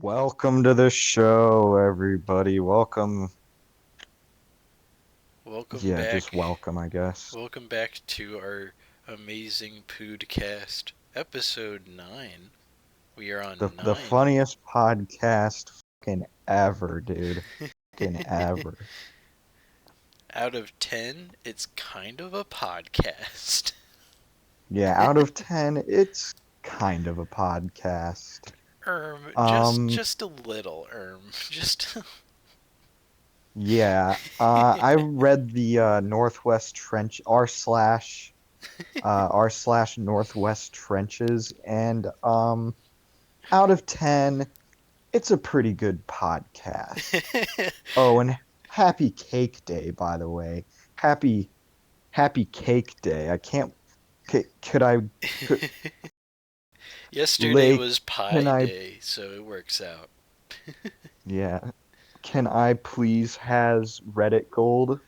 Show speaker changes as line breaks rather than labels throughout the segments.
Welcome to the show, everybody. Welcome.
Welcome
Yeah, just
back.
welcome, I guess.
Welcome back to our amazing podcast, episode 9. We are
The
on
the
9.
funniest podcast fucking ever, dude. Fucking ever.
Out of 10, it's kind of a podcast.
Yeah, out of 10, it's kind of a podcast.
Just
Um,
just a little, Just
yeah. I read the Northwest Trench r slash Northwest Trenches, and out of 10, it's a pretty good podcast. Oh, and happy cake day, by the way. Happy cake day. I can't could I could
Yesterday
Lake
was
can
Pie
I
Day, so it works out.
yeah. Can I please has Reddit gold?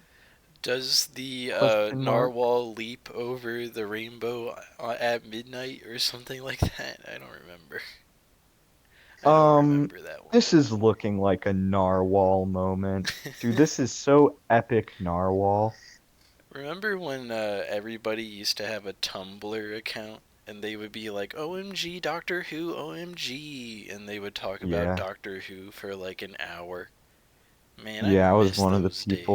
Does the
Question mark.
narwhal leap over the rainbow at midnight or something like that? I don't remember. I don't
Um
remember that one.
this is looking like a narwhal moment. Dude, this is so epic narwhal.
Remember when everybody used to have a Tumblr account and they would be like, OMG, Doctor Who, OMG, and they would talk about
Yeah.
Doctor Who for like an hour? Man, I
Yeah,
miss those days.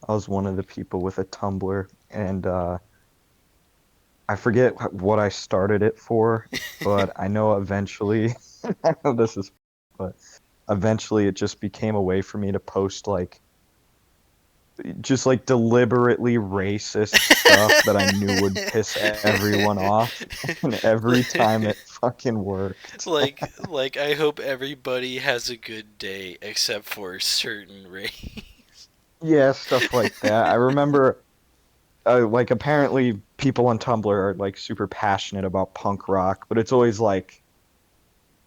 I was one of the people with a Tumblr, and I forget what I started it for, but I know eventually, I know this is, but eventually it just became a way for me to post like, just like deliberately racist stuff that I knew would piss everyone off, and every time it fucking worked.
like I hope everybody has a good day except for certain race.
Yeah, stuff like that. I remember, like apparently people on Tumblr are like super passionate about punk rock, but it's always like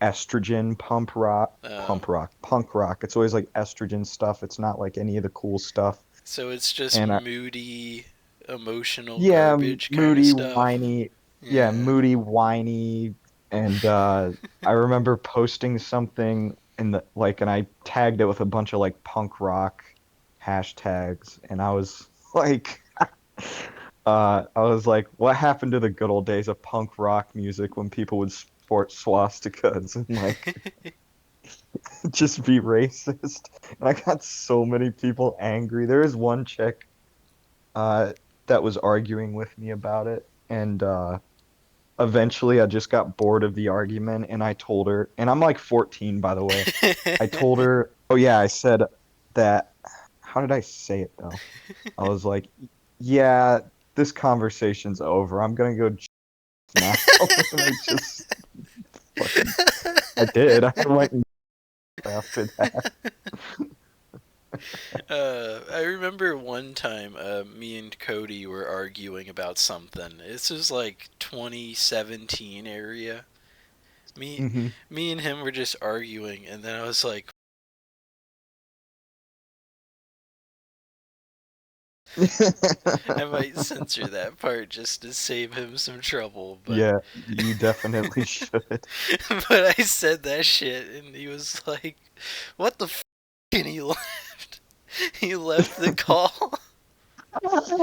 estrogen
Oh,
punk rock. It's always like estrogen stuff. It's not like any of the cool stuff.
so it's just
And
moody, emotional
yeah,
garbage kind of
moody,
stuff.
whiny. Yeah,
Yeah.
moody, whiny. And I remember posting something in the like, and I tagged it with a bunch of like punk rock hashtags, and I was like, I was like, what happened to the good old days of punk rock music when people would sport swastikas and like just be racist? And I got so many people angry. There is one chick uh that was arguing with me about it, and eventually I just got bored of the argument, and I told her, and I'm like 14 by the way. I told her, oh yeah, I said that, how did I say it though? I was like, yeah, this conversation's over. I'm gonna go now. And I just fucking, I did. I went and after that.
I remember one time me and Cody were arguing about something. This was like 2017 area. Me,
Hmm.
me and him were just arguing, and then I was like, I might censor that part just to save him some trouble, but
Yeah, you definitely should.
but I said that shit, and he was like, "What the f?" And he left. He left the call.
Left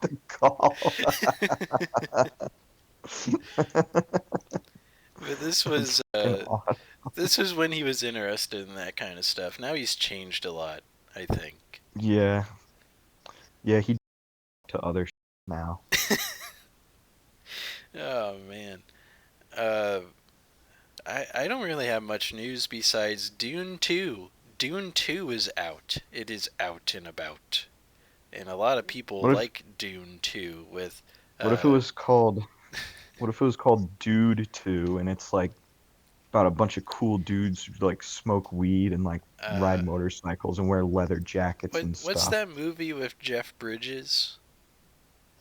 the call.
But this
That's
was
fucking odd.
this was when he was interested in that kind of stuff. Now he's changed a lot, I think.
Yeah, yeah, he to other now.
Oh man. Uh I don't really have much news besides Dune 2. Dune 2 is out. It is out and about. And a lot of people
What if
like Dune 2 with
what if it
uh
was called what if it was called Dude 2, and it's like about a bunch of cool dudes who like smoke weed and like
uh
ride motorcycles and wear leather jackets and
what's
stuff.
that movie with Jeff Bridges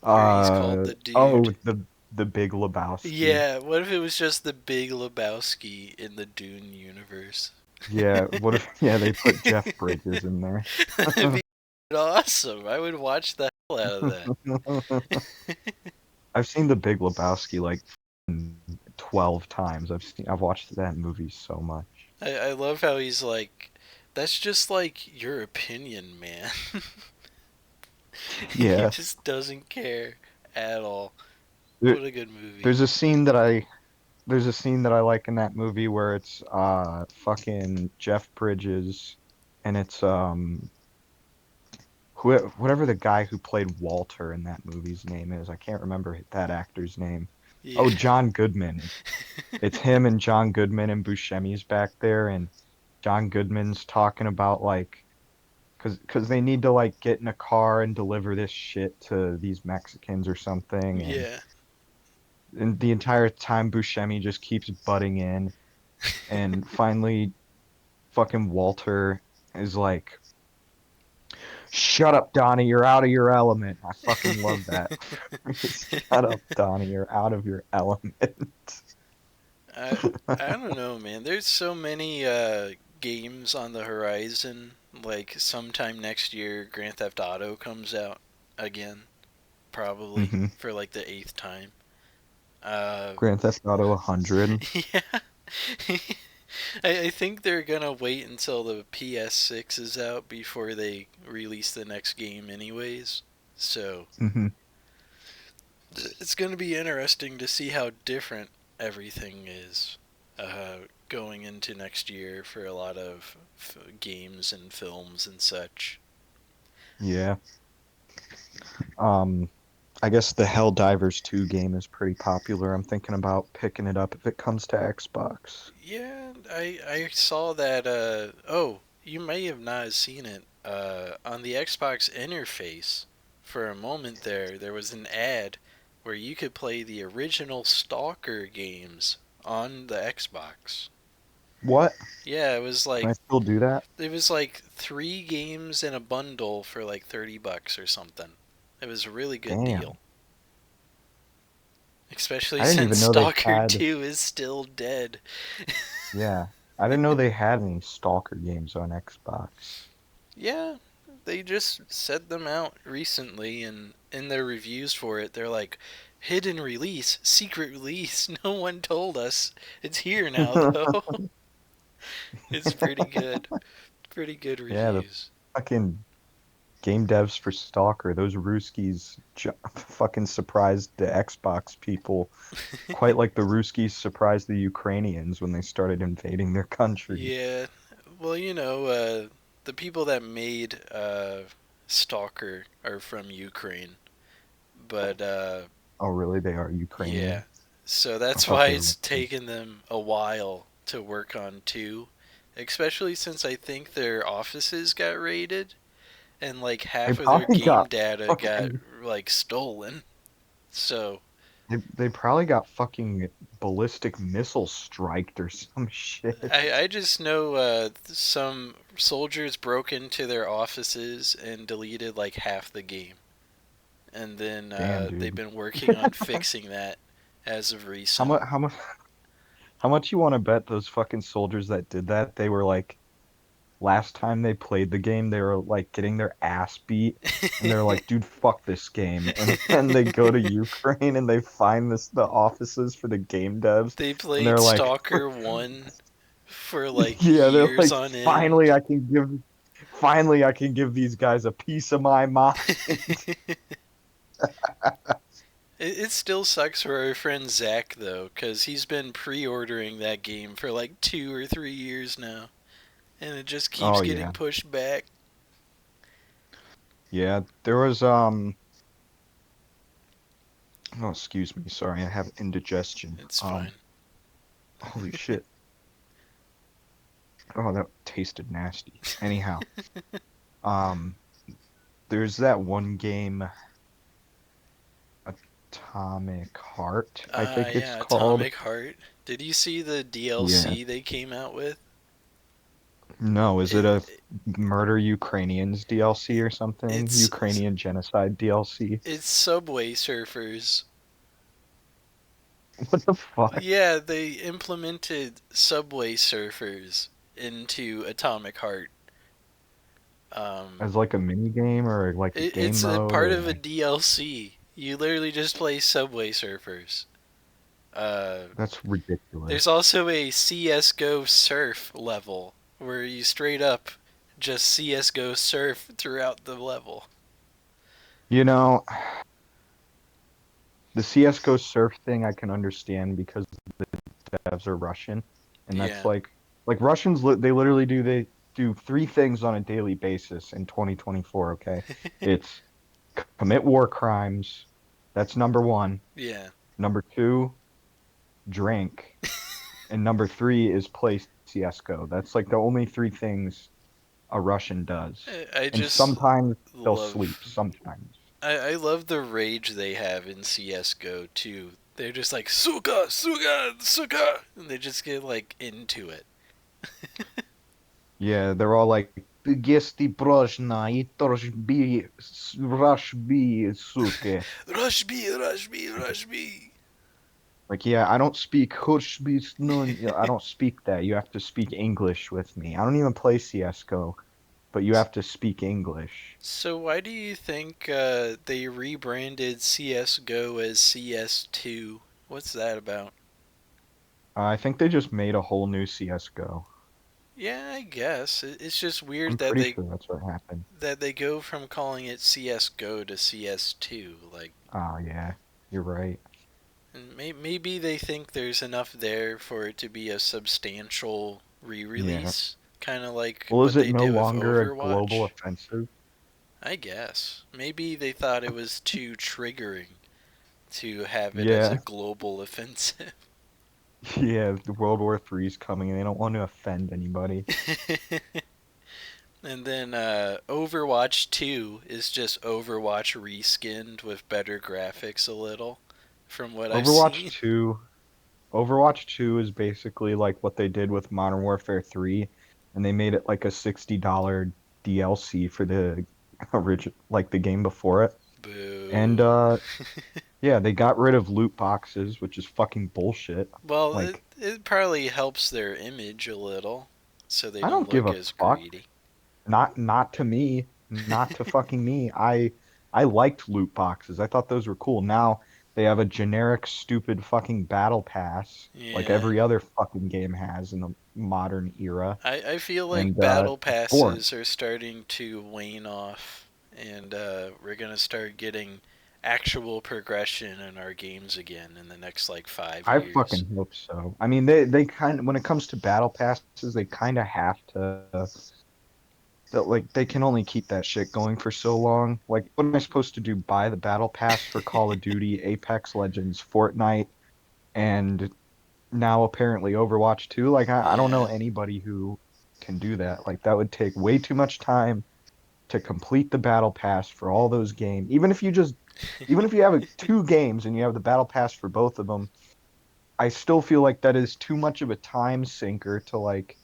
where he's called the
Oh,
dude?
the Big Lebowski.
Yeah, what if it was just the Big Lebowski in the Dune universe?
Yeah, what if yeah, they put Jeff Bridges in there.
That'd be awesome. I would watch the hell out of that.
I've seen the Big Lebowski like 12 times. I've watched that movie so much.
I love how he's like, that's just like your opinion, man. He
Yeah.
just doesn't care at all.
There,
What a good movie.
there's a scene that I there's a scene that I like in that movie where it's fucking Jeff Bridges and it's whatever the guy who played Walter in that movie's name is. I can't remember that actor's name.
Yeah.
Oh, John Goodman. It's him and John Goodman and Buscemi's back there, and John Goodman's talking about like, cause they need to like get in a car and deliver this shit to these Mexicans or something,
Yeah.
and the entire time Buscemi just keeps butting in, and finally fucking Walter is like, "Shut up, Donnie, you're out of your element." I fucking love that. Shut up, Donnie, you're out of your element.
I I don't know, man. There's so many games on the horizon. Like sometime next year, Grand Theft Auto comes out again, probably
hmm
for like the eighth time. Uh,
Grand Theft Auto 100.
yeah. I think they're gonna wait until the PS6 is out before they release the next game, anyways. So
hmm
it's gonna be interesting to see how different everything is going into next year for a lot of games and films and such.
Yeah. Um, I guess the Helldivers 2 game is pretty popular. I'm thinking about picking it up if it comes to Xbox.
Yeah, I saw that. Oh, you may have not seen it. On the Xbox interface, for a moment there was an ad where you could play the original Stalker games on the Xbox.
What?
Yeah,
Can I still do that?
it was like three games in a bundle for like $30 or something. It was a really good deal,
Damn.
especially
I didn't
since
even know they
Stalker
had,
2 is still dead.
yeah. I didn't know they had any Stalker games on Xbox.
Yeah, they just set them out recently, and in their reviews for it, they're like, hidden release, secret release. No one told us. It's here now, though. It's pretty good. Pretty good
Yeah, the
reviews.
fucking game devs for Stalker, those Ruskies fucking surprised the Xbox people, quite like the Ruskies surprised the Ukrainians when they started invading their country.
Yeah, well, the people that made Stalker are from Ukraine, but
Oh, really? They are
yeah,
Ukrainian?
so
I
that's
thought
why
they were
it's
Russian.
taken them a while to work on two, especially since I think their offices got raided and like
They
half of their
probably
game
got
data got
fucking
like stolen. So
they probably got fucking ballistic missile striked or some shit.
I just know some soldiers broke into their offices and deleted like half the game, and then
Damn,
they've
dude.
been working on fixing that as of
How
recent.
much how much you want to bet those fucking soldiers that did that, they were like last time they played the game, they were like getting their ass beat and they're like, dude, fuck this game. And then they go to Ukraine and they find the offices for the game devs
They
and
played
they're like
Stalker 1 for like
yeah, they're
years
like
on end.
finally I can give these guys a piece of my mind.
It still sucks for our friend Zach though, because he's been pre-ordering that game for like 2 or 3 years now, and it just keeps
Oh
getting
yeah.
pushed back.
Yeah, there was oh excuse me, sorry, I have indigestion.
It's fine.
Holy shit. Oh, that tasted nasty. Anyhow, um there's that one game, Atomic Heart, I think it's
Yeah,
called.
Atomic Heart. Did you see the
Yeah.
DLC they came out with?
No, is it
It,
a Murder Ukrainians DLC or something?
it's
Ukrainian genocide DLC?
it's Subway Surfers.
What the fuck?
Yeah, they implemented Subway Surfers into Atomic Heart. Um,
As like a mini game or like a game
it's a
mode
part
or
of a
like
DLC. You literally just play Subway Surfers.
That's
There's
ridiculous.
also a CS:GO surf level where you straight up just CS:GO surf throughout the level.
You know, the CS:GO surf thing I can understand because devs are Russian, and that's
Yeah.
like Russians they literally they do three things on a daily basis in 2024, okay? It's commit war crimes. That's number one.
Yeah.
Number two, drink. And number three is play CS:GO. That's like the only three things a Russian does.
I
And
just
sometimes they'll sleep,
love
sometimes.
I love the rage they have in CS:GO too. They're just like suka, suka, suka, and they just get like into it.
Yeah, they're all like, "Gesti proshna, i torshbi, rashbi, suke."
Rush B, rush B, rush B.
Like, yeah, I don't speak Hushbi, Snun. I don't speak that. You have to speak English with me. I don't even play CS:GO, but you have to speak English.
So why do you think they rebranded CS:GO as CS2? What's that about?
I think they just made a whole new CS:GO.
Yeah, I guess it's just weird
I'm pretty sure that's what happened.
that they go from calling it CS:GO to CS2. Like,
Oh, yeah, you're right.
and maybe they think there's enough there for it to be a substantial
Yeah.
re-release, kind of like
Well, is
what
it
they
no
did with
longer a global
Overwatch.
offensive?
I guess maybe they thought it was too triggering to have it as a
Yeah.
global offensive.
Yeah, the World War III is coming and they don't want to offend anybody.
And then Overwatch 2 is just Overwatch reskinned with better graphics a little, from what I've
Overwatch
seen.
2 Overwatch 2 is basically like what they did with Modern Warfare 3, and they made it like a $60 DLC for the original, like the game before it. And
Boo.
yeah, they got rid of loot boxes, which is fucking bullshit.
Well,
Like,
it probably helps their image a little, so they
I
don't
don't give
look
a
as
fuck.
greedy.
Not to me, not to fucking me. I liked loot boxes. I thought those were cool. Now they have a generic stupid fucking battle pass like
Yeah.
every other fucking game has in the modern era.
I feel like
And
battle
it's boring.
passes are starting to wane off, and we're gonna start getting actual progression in our games again in the next like five
I
years.
fucking hope so. I mean, they kind of when it comes to battle passes, they kind of have to. That like they can only keep that shit going for so long. Like, what am I supposed to do? Buy the battle pass for Call of Duty, Apex Legends, Fortnite, and now apparently Overwatch 2? Like, I don't know
Yeah.
anybody who can do that. Like, that would take way too much time to complete the battle pass for all those games. Even if you have two games and you have the battle pass for both of them, I still feel like that is too much of a time sinker to like,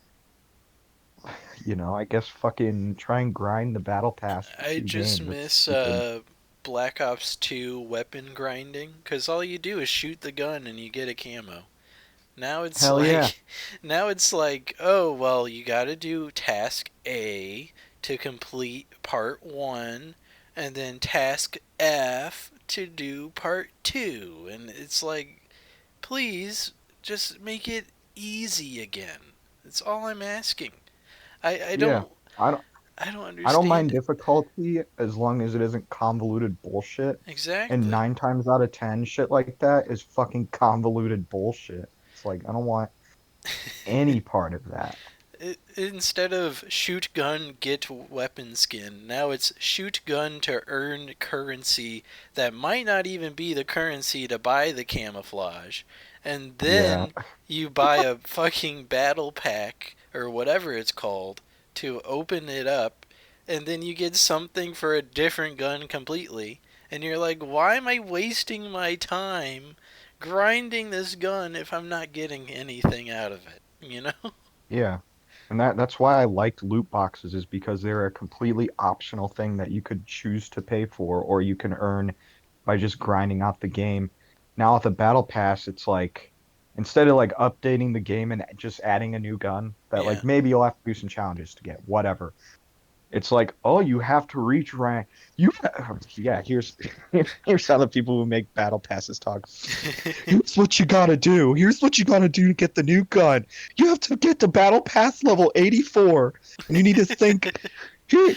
I guess fucking try and grind the battle pass for
I
two
just
games. That's
miss
stupid.
Black Ops 2 weapon grinding, because all you do is shoot the gun and you get a camo. Now it's
Hell yeah.
like, now it's like, oh well, you got to do task A to complete part one, and then task F to do part two, and it's like, please just make it easy again. That's all I'm asking. I
Yeah.
don't
I don't
I don't
I don't
understand
mind
it.
difficulty as long as it isn't convoluted bullshit. And
Exactly.
9 times out of 10, shit like that is fucking convoluted bullshit. It's like I don't want any part of that.
Instead of shoot gun get weapon skin, now it's shoot gun to earn currency that might not even be the currency to buy the camouflage. And
Yeah.
then you buy a fucking battle pack or whatever it's called to open it up, and then you get something for a different gun completely. And you're like, why am I wasting my time grinding this gun if I'm not getting anything out of it? You know?
Yeah. And that's why I liked loot boxes is because they're a completely optional thing that you could choose to pay for or you can earn by just grinding out the game. Now with the battle pass, it's like instead of like updating the game and just adding a new gun that
Yeah.
like maybe you'll have to do some challenges to get, whatever. It's like, oh, you have to reach rank. Yeah, here's how the people who make battle passes talk. Here's what you gotta do. Here's what you gotta do to get the new gun. You have to get to battle pass level 84, and you need to think. You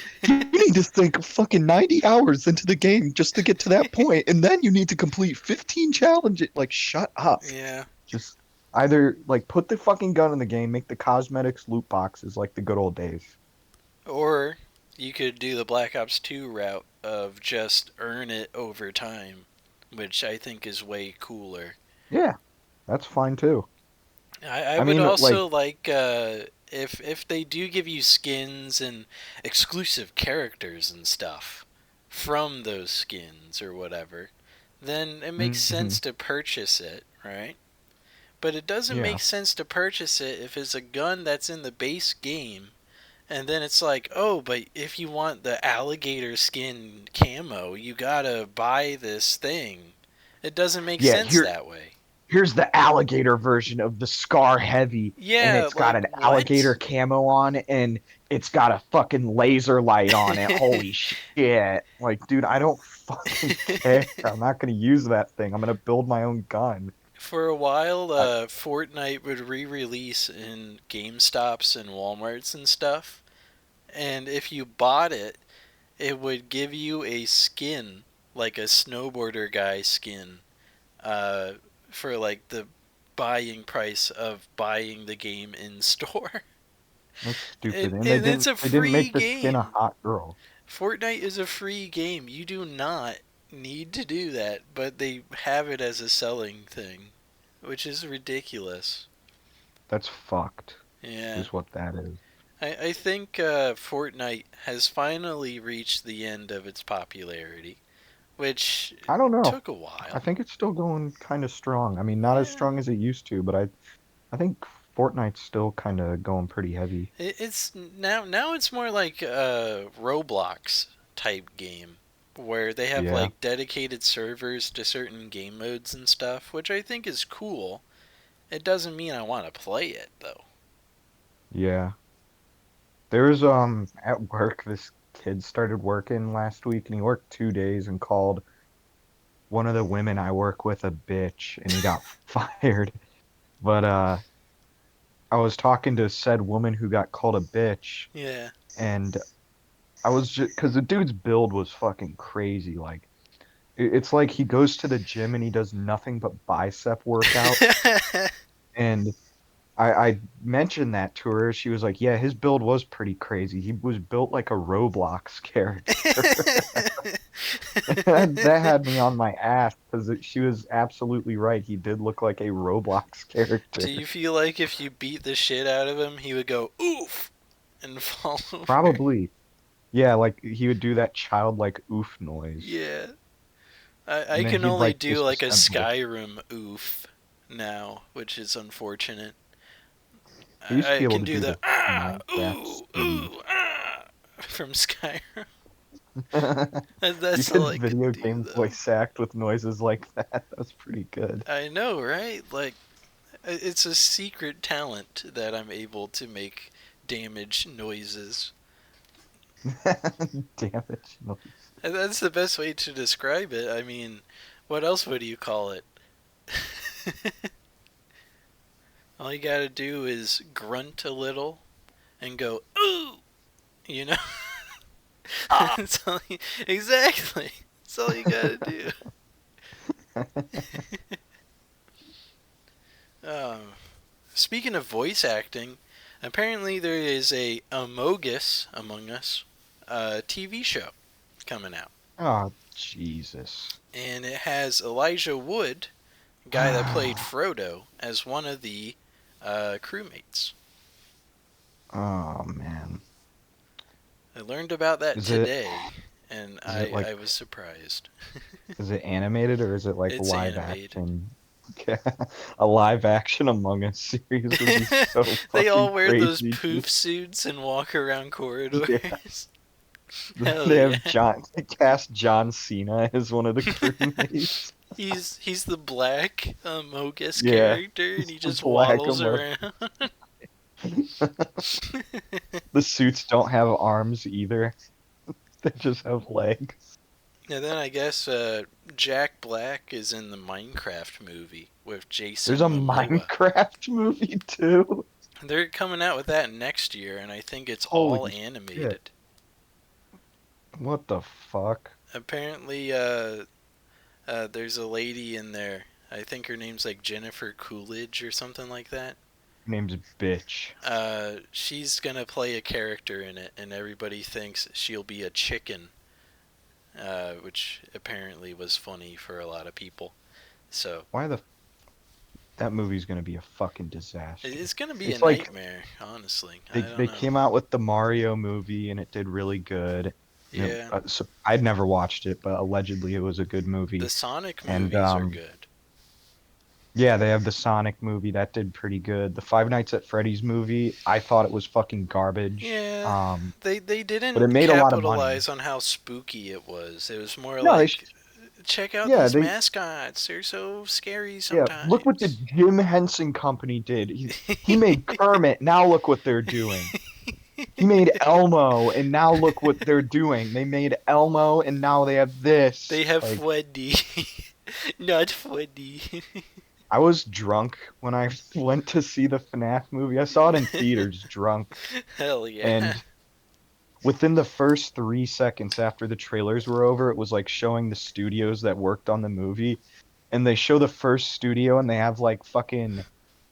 need to think fucking 90 hours into the game just to get to that point, and then you need to complete 15 challenges. Like, shut up.
Yeah.
Just either like put the fucking gun in the game, make the cosmetics loot boxes like the good old days.
Or you could do the Black Ops 2 route of just earn it over time, which I think is way cooler.
Yeah, that's fine too.
I
I
would
mean, like,
also like if they do give you skins and exclusive characters and stuff from those skins or whatever, then it makes
mhm,
sense to purchase it, right? But it doesn't
yeah.
make sense to purchase it if it's a gun that's in the base game. And then it's like, oh, but if you want the alligator skin camo, you gotta buy this thing. It doesn't make
Yeah,
sense that way.
here's the alligator version of the Scar Heavy, and
Yeah,
it's got
like
an alligator
what?
camo on, and it's got a fucking laser light on it. Holy shit. Like, dude, I don't fucking care. I'm not gonna use that thing. I'm gonna build my own gun.
For a while,
I,
Fortnite would re-release in GameStops and WalMarts and stuff, and if you bought it, it would give you a skin, like a snowboarder guy skin, uh, for like the buying price of buying the game in store.
that's stupid.
and,
And
and it's a
they didn't
free
make the skin a
game.
hot girl.
Fortnite is a free game. You do not need to do that, but they have it as a selling thing, which is ridiculous.
That's fucked,
Yeah.
is what that is.
I think Fortnite has finally reached the end of its popularity, which
I don't know.
took a
I
while.
think it's still going kind of strong. I mean, not as
Yeah.
strong as it used to, but I think Fortnite's still kind of going pretty heavy.
It's now it's more like a Roblox type game where they have
Yeah,
like dedicated servers to certain game modes and stuff, which I think is cool. It doesn't mean I want to play it though.
yeah. There's at work this kid started working last week and he worked 2 days and called one of the women I work with a bitch and he got fired. But I was talking to said woman who got called a bitch
Yeah.
and I was just because the dude's build was fucking crazy. Like it's like he goes to the gym and he does nothing but bicep workouts. And I mentioned that to her. She was like, "Yeah, his build was pretty crazy. He was built like a Roblox character." That had me on my ass because she was absolutely right. He did look like a Roblox
Do
character.
you feel like if you beat the shit out of him, he would go oof and fall over?
Probably. Yeah, like he would do that childlike oof noise,
Yeah. I
and then
can
he'd
only
like
do like a
disassemble.
Skyrim oof now, which is unfortunate.
I used to
I
be able
can
to
do
do
the
the
ah
Minecraft
ooh
scream.
ooh ah from Skyrim.
You
That's all
could
I could
video
do
game
though.
voice act with noises like that. That was pretty good.
I know, right? Like it's a secret talent that I'm able to make damage noises.
Damage noise.
And that's the best way to describe it. I mean, what else would you call it? All you gotta do is grunt a little and go ooh, you know.
Ah!
That's all you, exactly. That's all you gotta do. Um, Speaking of voice acting, apparently there is a Among Us TV show coming out,
Oh, Jesus.
and it has Elijah Wood, guy that played Frodo, as one of the crewmates.
Oh, man.
I learned about that
Is it
today, and
is it like
I was surprised.
is it animated or is it like
It's
live
animated.
action? Okay. A live action Among Us series would be so
They
fucking
all wear those
crazy, dude.
poof suits and walk around
Yeah.
corridors. Hell
They
yeah.
have they cast John Cena as one of the crewmates.
He's the black Mogus
Yeah.
character, and he just
Black
waddles
Among
around.
The suits don't have arms either. They just have legs.
And then I guess Jack Black is in the Minecraft movie with
There's
Jason
a
Momoa.
Minecraft movie too.
They're coming out with that next year, and I think it's all
Holy shit.
animated.
What the fuck?
Apparently, there's a lady in there. I think her name's like Jennifer Coolidge or something like that.
Name's Bitch.
She's gonna play a character in it, and everybody thinks she'll be a chicken, which apparently was funny for a lot of people. So
Why the that movie's gonna be a fucking disaster.
it's gonna be a
It's like
nightmare, honestly.
they
I don't
they
know.
came out with the Mario movie and it did really good.
Yeah,
So I'd never watched it, but allegedly it was a good
the
movie.
Sonic
And
movies are good.
yeah, they have the Sonic movie that did pretty good. The Five Nights at Freddy's movie, I thought it was fucking garbage.
Yeah, they
But it
didn't
made a lot of money.
capitalize on how spooky it was. It was more
No,
like, check out
yeah,
these
they
mascots. They're so scary
yeah. Look what the
sometimes.
Jim Henson Company did. He made Kermit. Now look what they're doing. He made Elmo, and now look what they're doing. They made Elmo, and now they have this.
They have
Like,
Freddy, not Freddy.
I was drunk when I went to see the FNAF movie. I saw it in theaters, drunk,
Hell yeah.
and within the first 3 seconds after the trailers were over, it was like showing the studios that worked on the movie, and they show the first studio, and they have like fucking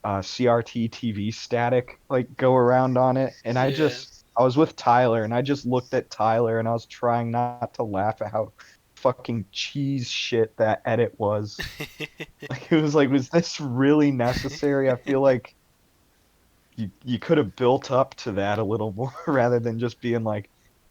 CRT TV static like go around on it, and
Yeah.
I was with Tyler, and I just looked at Tyler, and I was trying not to laugh at how fucking cheese shit that edit was. Like it was like, was this really necessary? I feel like you could have built up to that a little more rather than just being like,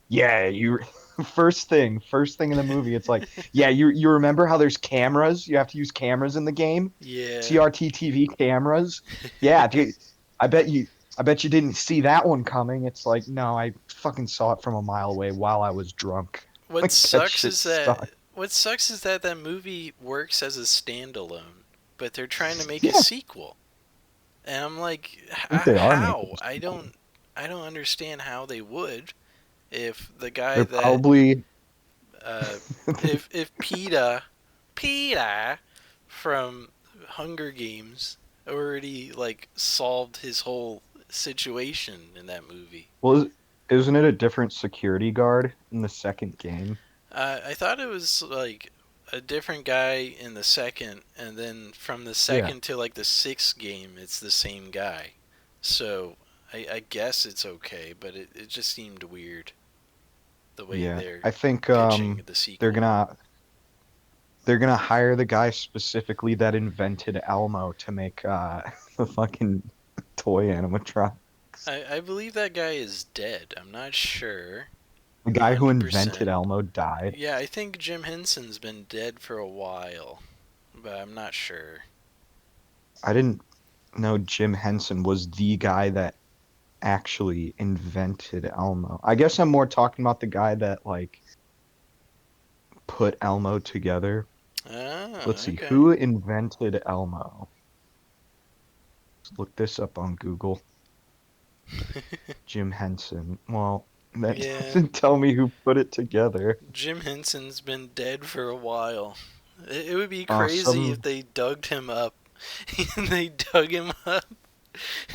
yeah, you first thing in the movie, it's like, yeah, you remember how there's cameras? You have to use cameras in the game?
Yeah.
CRT TV cameras? Yeah, dude, I bet you I bet you didn't see that one coming. It's like, no, I fucking saw it from a mile away while I was drunk.
What
Like that
sucks
shit
is that
sucked.
that movie works as a standalone, but they're trying to make a
Yeah,
sequel. And I'm like,
I think they are making
how?
a sequel.
I don't understand how they would if the guy
They're
that
probably
uh if PETA from Hunger Games already like solved his whole situation in that movie.
well, isn't it a different security guard in the second game?
I thought it was like a different guy in the second, and then from the
Yeah,
second to like the sixth game, it's the same guy. So I guess it's okay, but it just seemed weird the way
yeah.
they're
I think
pitching the
they're
sequel.
gonna they're gonna hire the guy specifically that invented Elmo to make the fucking toy animatronics.
I believe that guy is dead. I'm not sure.
The guy who invented
100%.
Elmo died.
Yeah, I think Jim Henson's been dead for a while, but I'm not sure.
I didn't know Jim Henson was the guy that actually invented Elmo. I guess I'm more talking about the guy that like put Elmo together.
Ah,
Let's see,
okay.
who invented Elmo? Let's look this up on Google. Jim Henson. Well, that
Yeah,
doesn't tell me who put it together.
Jim Henson's been dead for a while. It would be
Oh,
crazy if
some
they dug him up. And they dug him up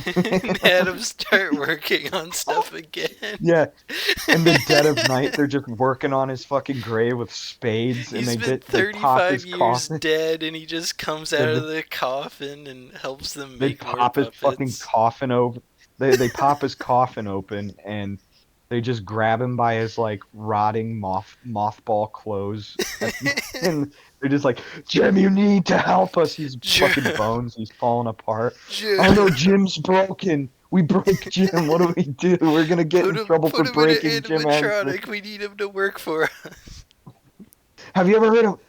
and had him start working on stuff again.
yeah, in the dead of night, they're just working on his fucking grave with spades, and
He's been
they pop
35
his
years
coffin.
dead and he just comes
Yeah,
out of the coffin and helps them
they
make more
pop his fucking
puppets.
coffin over. They pop his coffin open, and they just grab him by his like rotting mothball clothes, and they're just like, Jim, you need to help us. He's
Jim,
fucking bones. He's falling apart. Oh
Jim,
no, Jim's broken. We broke Jim. What do we do? We're gonna get in trouble for
put him in an
breaking Jim Henson.
animatronic. We need him to work for
Have you ever heard of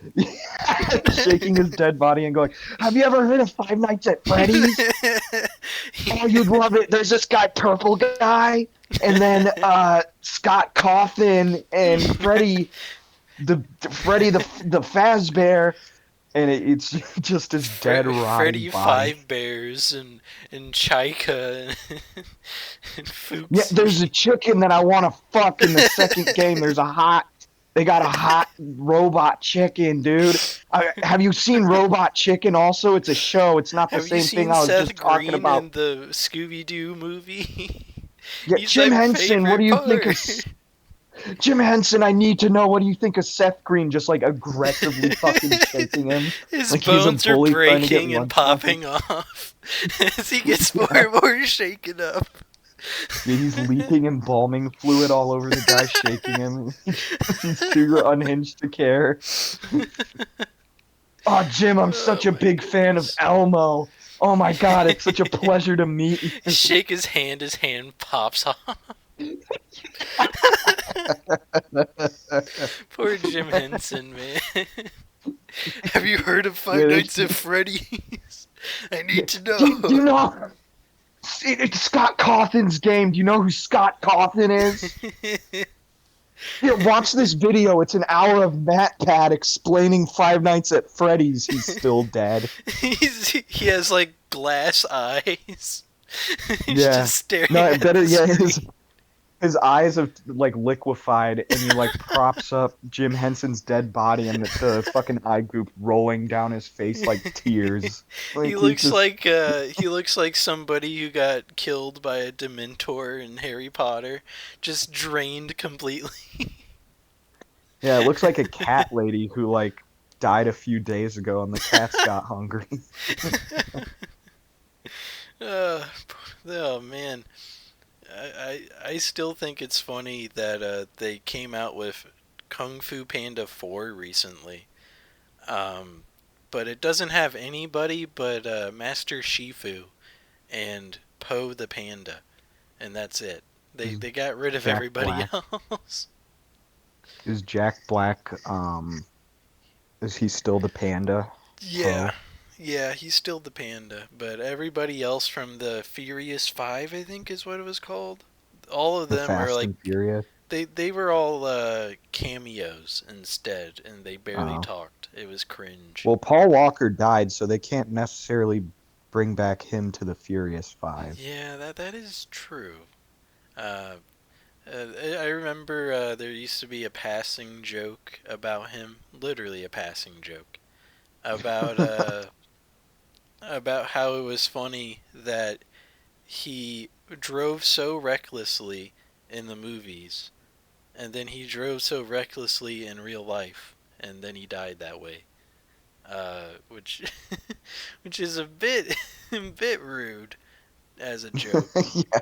shaking his dead body and going, have you ever heard of Five Nights at Freddy's?
us.
Oh, you'd love it. There's this guy, Purple Guy, and then Scott Coffin and Freddy the Fazbear. and it's just his dead, rotting
Freddy
body.
Five Bears and Chaika and
Yeah,
Fuxi.
there's a chicken that I want to fuck in the second game. They got a hot robot chicken, dude. Have you seen Robot Chicken also? It's a show. It's not the
Have you
same thing
seen
I was
Seth
just talking
Green
about.
in the Scooby Doo movie?
Yeah,
He's
Jim
my
Henson, what do
favorite
you think
part.
of Jim Henson? I need to know, what do you think of Seth Green just like aggressively fucking shaking him
His
like he's a
bones are
bully trying to get
breaking and
lunch money?
popping off as he gets more
Yeah.
and more shaken up.
Yeah, he's leaking embalming fluid all over the guy shaking him. He's too unhinged to care. Oh, Jim, I'm
Oh
such a
my
big fan of
goodness.
Elmo. Oh my God, it's such a pleasure to meet
Shake his hand pops off.
you.
Poor Jim Henson, man. Have you heard of
Yeah,
Five Nights at Freddy's? I
yeah.
need to
Do
know.
you know it's Scott Cawthon's game? Do you know who Scott Cawthon is? Yeah, watch this video. It's an hour of MatPat explaining Five Nights at Freddy's. He's still dead.
He has like glass eyes. He's
Yeah.
just staring
No,
at
better.
the
Yeah,
screen.
his eyes have like liquefied, and he like props up Jim Henson's dead body, and the fucking eye goop rolling down his face like tears.
He
Like he's
looks
just
like somebody who got killed by a Dementor in Harry Potter, just drained completely.
yeah, it looks like a cat lady who like died a few days ago, and the cats got hungry.
uh, oh man, I still think it's funny that they came out with Kung Fu Panda 4 recently. Um, but it doesn't have anybody but Master Shifu and Poe the Panda, and that's it.
Is
They got rid of
Jack
everybody
Black?
else.
Is Jack Black? Is he still the panda?
Yeah.
Poe,
Yeah, he's still the panda, but everybody else from the Furious 5, I think is what it was called. All of
the
them are
Fast
like
and Furious.
they were all cameos instead and they barely
Oh,
talked. It was cringe.
well, Paul Walker died, so they can't necessarily bring back him to the Furious Five.
Yeah, that is true. Uh, I remember there used to be a passing joke about him, literally a passing joke about about how it was funny that he drove so recklessly in the movies, and then he drove so recklessly in real life, and then he died that way. Which, which is a bit, a bit rude as a joke,
Yeah.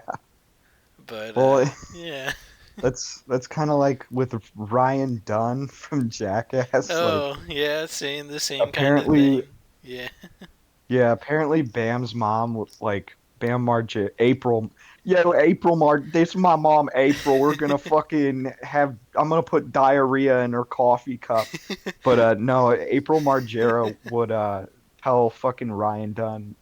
but
Well,
yeah.
that's kind of like with Ryan Dunn from Jackass. Like
Oh yeah, saying the same kind of
apparently,
thing. Yeah.
yeah, apparently Bam's mom like Bam Margera, April. Yeah, April this is my mom April. We're gonna fucking have I'm gonna put diarrhea in her coffee cup. But no, April Margera would tell fucking Ryan Dunn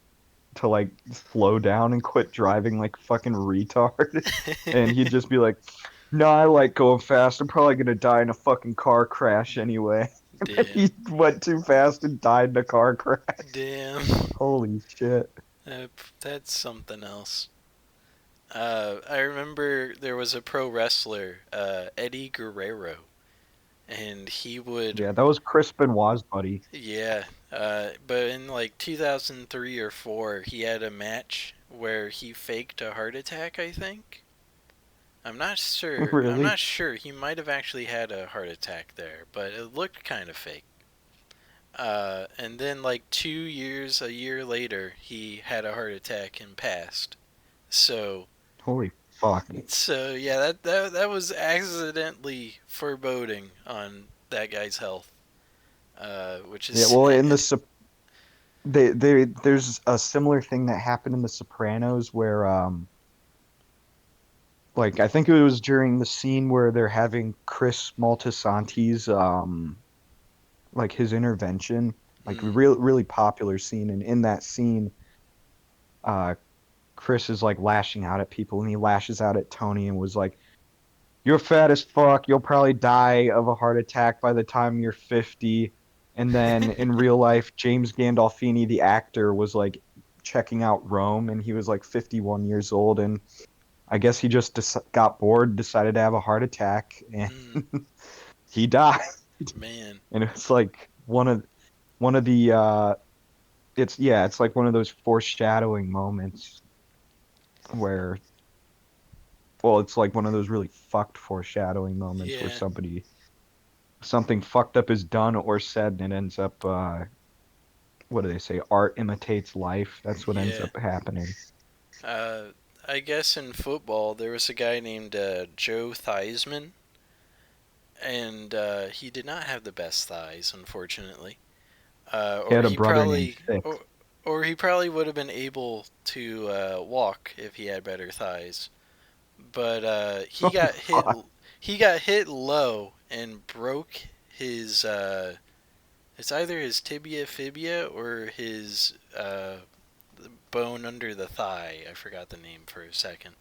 to like slow down and quit driving like fucking retard. And he'd just be like, "No, I like going fast. I'm probably gonna die in a fucking car crash anyway." And then
Damn.
he went too fast and died in a car crash.
Damn.
Holy shit.
That's something else. I remember there was a pro wrestler, Eddie Guerrero, and he would,
Yeah, that was Chris Benoit's buddy.
yeah, but in like 2003 or 4, he had a match where he faked a heart attack, I think. I'm not sure. I'm
Really?
not sure. He might have actually had a heart attack there, but it looked kind of fake. And then like 2 years, a year later, he had a heart attack and passed. So,
Holy fuck.
yeah, that was accidentally foreboding on that guy's health, which is
Yeah, well, in
sad.
the there's a similar thing that happened in The Sopranos where like I think it was during the scene where they're having Chris Moltisanti's like his intervention, like
Mm.
really popular scene, and in that scene uh Chris is like lashing out at people, and he lashes out at Tony and was like, "You're fat as fuck. You'll probably die of a heart attack by the time you're 50." And then in real life, James Gandolfini, the actor, was like checking out Rome, and he was like 51 years old, and I guess he just got bored, decided to have a heart attack, and
Mm,
he died.
man.
And it's like one of the it's yeah, it's like one of those foreshadowing moments where well, it's like one of those really fucked foreshadowing moments where
Yeah.
something fucked up is done or said and it ends up what do they say? Art imitates life. That's what ends
Yeah.
up happening.
Uh, I guess in football there was a guy named Joe Theismann, and he did not have the best thighs, unfortunately.
He
Or
had a
he
brother named
probably,
Fitz.
or he probably would have been able to walk if he had better thighs. But he
Oh
got hit.
fuck.
He got hit low and broke his. It's either his tibia fibia or his bone under the thigh. I forgot the name for a second.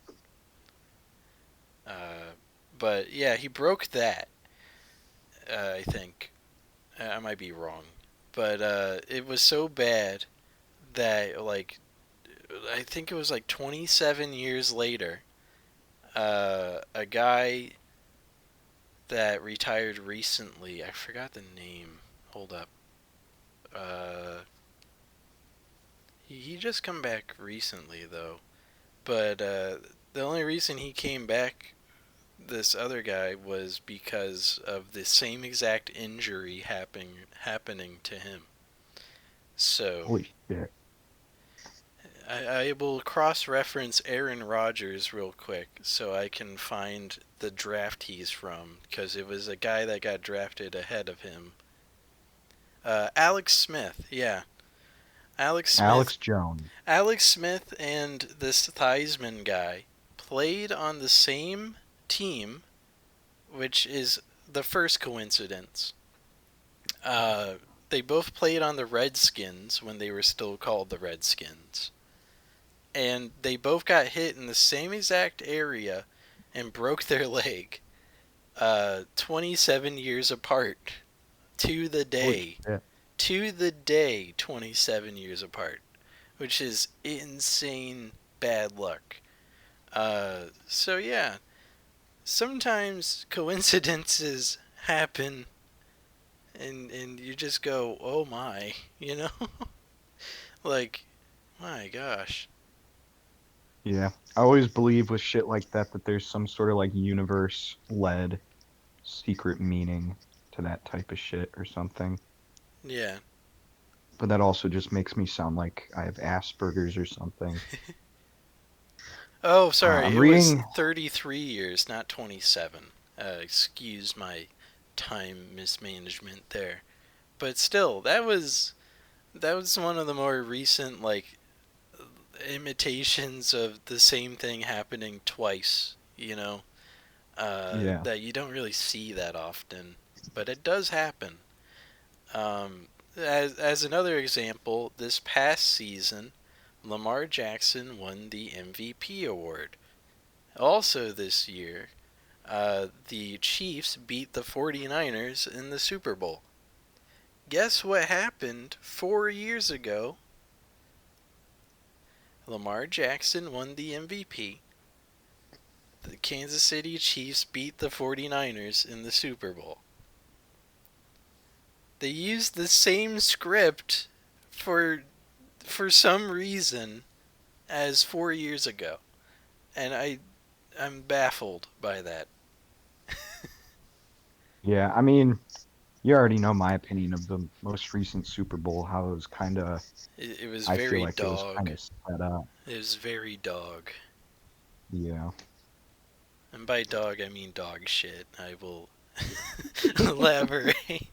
Uh, but yeah, he broke that. I think I might be wrong, but it was so bad that like I think it was like 27 years later, a guy that retired recently. I forgot the name. Hold up. Uh, he just come back recently though, but the only reason he came back, this other guy, was because of the same exact injury happening to him. So
Holy shit.
I will cross reference Aaron Rodgers real quick so I can find the draft he's from because it was a guy that got drafted ahead of him. Alex Smith, yeah. Alex Smith.
Alex Jones.
Alex Smith and this Theismann guy played on the same team, which is the first coincidence. Uh, they both played on the Redskins when they were still called the Redskins. And they both got hit in the same exact area and broke their leg 27 years apart to the
Holy
day.
shit.
To the day, 27 years apart, which is insane bad luck. So, yeah, sometimes coincidences happen and you just go, oh my, you know? Like, my gosh.
Yeah. I always believe with shit like that there's some sort of like universe led secret meaning to that type of shit or something.
Yeah.
But that also just makes me sound like I have Asperger's or something.
Oh, sorry.
I'm
It was
reading.
33 years, not 27. Excuse my time mismanagement there. But still, that was one of the more recent like imitations of the same thing happening twice,
Yeah.
that you don't really see that often, but it does happen. As another example, this past season, Lamar Jackson won the MVP award. Also this year, the Chiefs beat the 49ers in the Super Bowl. Guess what happened 4 years ago? Lamar Jackson won the MVP. The Kansas City Chiefs beat the 49ers in the Super Bowl. They used the same script for for some reason as 4 years ago. And I'm baffled by that.
Yeah. I mean, you already know my opinion of the most recent Super Bowl, how it was kind of,
It was
I feel
very
like it was kind
dog.
of set up.
It was very dog.
Yeah.
And by dog, I mean dog shit. I will elaborate.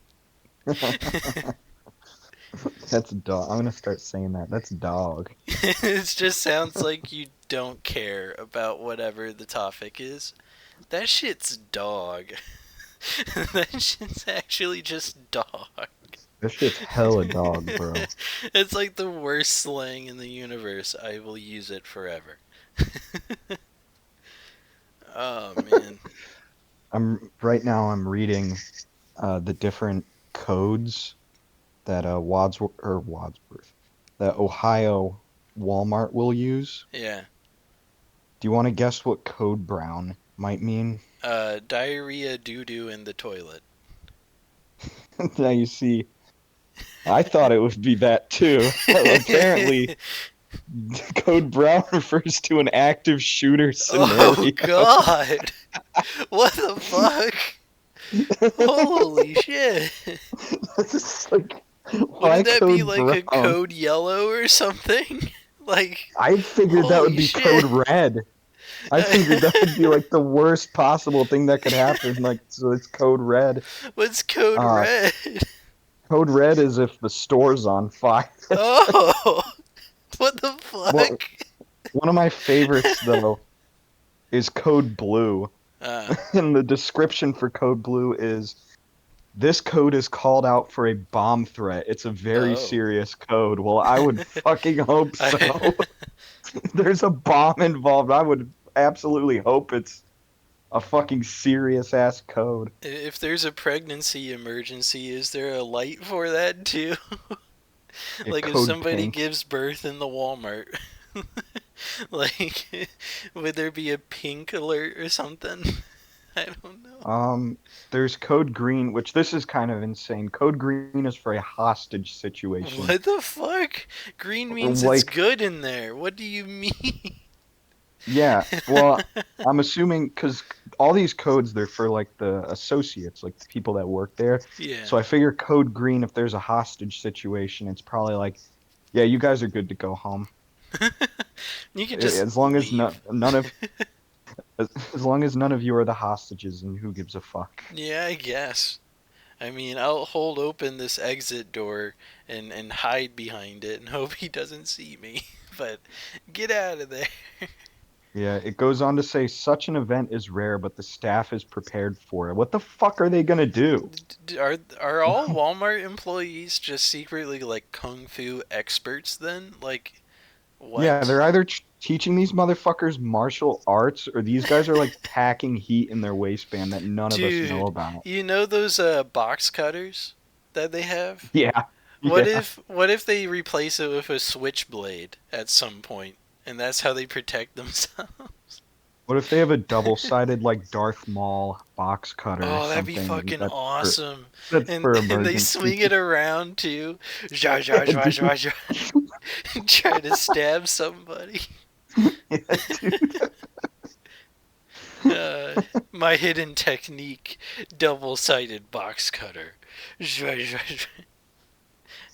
That's dog. I'm gonna start saying that. That's dog.
It just sounds like you don't care about whatever the topic is. That shit's dog. That shit's actually just dog.
This shit's hella dog, bro.
It's like the worst slang in the universe. I will use it forever. Oh man.
I'm right now I'm reading the different codes. that Wadsworth, that Ohio Walmart will use.
Yeah.
Do you want to guess what code brown might mean?
Diarrhea doo doo in the toilet.
Now you see, I thought it would be that too. Apparently, code brown refers to an active shooter
Oh
scenario.
God! What the fuck? Holy shit!
It's like, why
Wouldn't that be
code
like a
brown?
code yellow or something? Like,
I figured that would
holy
be code
shit!
red. I figured that would be like the worst possible thing that could happen. Like, so it's code red.
What's code
Uh,
red?
Code red is if the store's on fire.
Oh, what the
Well,
fuck?
one of my favorites though is code blue.
Uh,
And the description for code blue is this code is called out for a bomb threat. It's a very
oh.
serious code. Well, I would fucking hope
I,
so. There's a bomb involved. I would absolutely hope it's a fucking serious ass code.
if there's a pregnancy emergency, is there a light for that too?
Yeah,
Like if
code
somebody
pink.
gives birth in the Walmart, like would there be a pink alert or something? I don't know.
Um, there's code green, which this is kind of insane. Code green is for a hostage situation.
What the fuck? Green means it's
Like,
good in there. What do you mean?
yeah, well, I'm assuming because all these codes they're for like the associates, like the people that work there.
Yeah.
So I figure code green, if there's a hostage situation, it's probably like, yeah, you guys are good to go home.
You could just
As long as
leave.
none of as long as none of you are the hostages, and who gives a fuck?
Yeah, I guess. I mean, I'll hold open this exit door and hide behind it and hope he doesn't see me. But get out of there.
Yeah, it goes on to say such an event is rare, but the staff is prepared for it. What the fuck are they gonna do?
Are all Walmart employees just secretly like kung fu experts then? Like
Yeah,
what?
they're either teaching these motherfuckers martial arts, or these guys are like packing heat in their waistband that none of us know
Dude,
about.
you know those box cutters that they have?
Yeah,
What
yeah.
if they replace it with a switchblade at some point and that's how they protect themselves?
What if they have a double-sided like Darth Maul box cutter or
Oh, that'd be
something, and
fucking awesome.
that's
And
for
and they swing it
emergencies?
around too. Zha zha zha zha zha. Try to stab somebody.
Yeah, dude.
Uh, my hidden technique, double-sided box cutter. Zha zha zha.